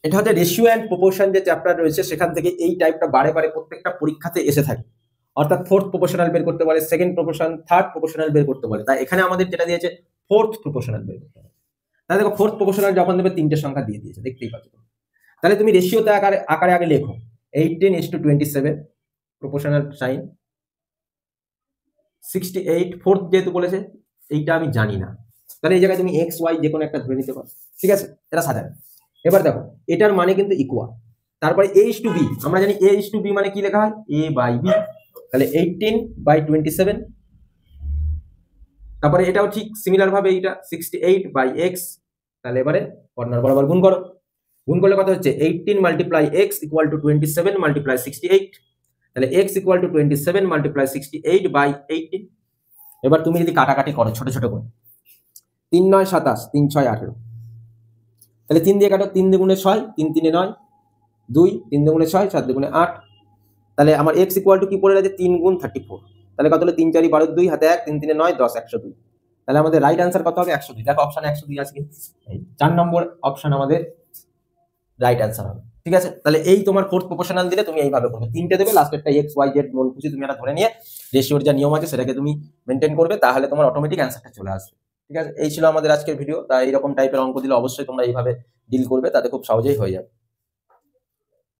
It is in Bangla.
এটা হচ্ছে রেশিও অ্যান্ড প্রপোর্শন যে চ্যাপ্টার রয়েছে সেখান থেকে এই টাইপটা বারে বারে প্রত্যেকটা পরীক্ষাতে এসে থাকে। অর্থাৎ ফোর্থ প্রপোর্শনাল বের করতে বলে, সেকেন্ড প্রপোর্শন, থার্ড প্রপোর্শনাল বের করতে বলে। তাই এখানে আমাদের যেটা দিয়েছে ফোর্থ প্রপোর্শনাল বের করতে হবে। তাহলে দেখো ফোর্থ প্রপোর্শনাল যখন দেবে তিনটে সংখ্যা দিয়ে দিয়েছে, দেখতেই পাচ্ছ। তাহলে তুমি রেশিওতে আকারে আগে লেখো 18:27 প্রপোর্শনাল সাইন 68 ফোর্থ যেহেতু বলেছে এইটা আমি জানি না, তাহলে এই জায়গায় তুমি এক্স ওয়াই যে কোনো একটা ধরে নিতে পারো, ঠিক আছে? এটা সাধারণ। এবার দেখো এটার মানে কিন্তু ইকুয়াল, তারপরে a/b আমরা জানি a/b মানে কি লেখা হয় a/b, তাহলে 18/27, তারপরে এটাও ঠিক সিমিলার ভাবে এটা 68/x, তাহলে এবারে কর্নার বরাবর গুণ করো, গুণ করলে কত হচ্ছে 18 × x = 27 × 68, তাহলে x = 27 × 68/18। এবার তুমি যদি কাটাকাটি করো ছোট ছোট করে 3 9 27 3 6 18, তাহলে 3 দিয়ে কাটো, 3 দুগুণে 6 3 3 9 2 3 দুগুণে 6 7 দুগুণে 8, তাহলে আমার x = কি পড়ে আছে 3 × 34, তাহলে কত হলো 3 4 12 2 হাতে 1 3 3 9 10 102, তাহলে আমাদের রাইট आंसर কত হবে 102। দেখো অপশনে 102 আছে কি, এই 4 নম্বর অপশন আমাদের রাইট आंसर হবে, ঠিক আছে? তাহলে এই তোমার ফোর্থ প্রপোর্শনাল দিলে তুমি এইভাবে করবে, তিনটে দেবে, লাস্টেরটা x y z মন খুশি তুমি এটা ধরে নিয়ে রেশিওর যা নিয়ম আছে সেটাকে তুমি মেইনটেইন করবে, তাহলে তোমার অটোমেটিক आंसरটা চলে আসবে, ঠিক আছে? এই ছিল আমাদের আজকের ভিডিও। তাই এরকম টাইপের অঙ্ক দিলে অবশ্যই তোমরা এইভাবে ডিল করবে, তাতে খুব সহজেই হয়ে যাবে।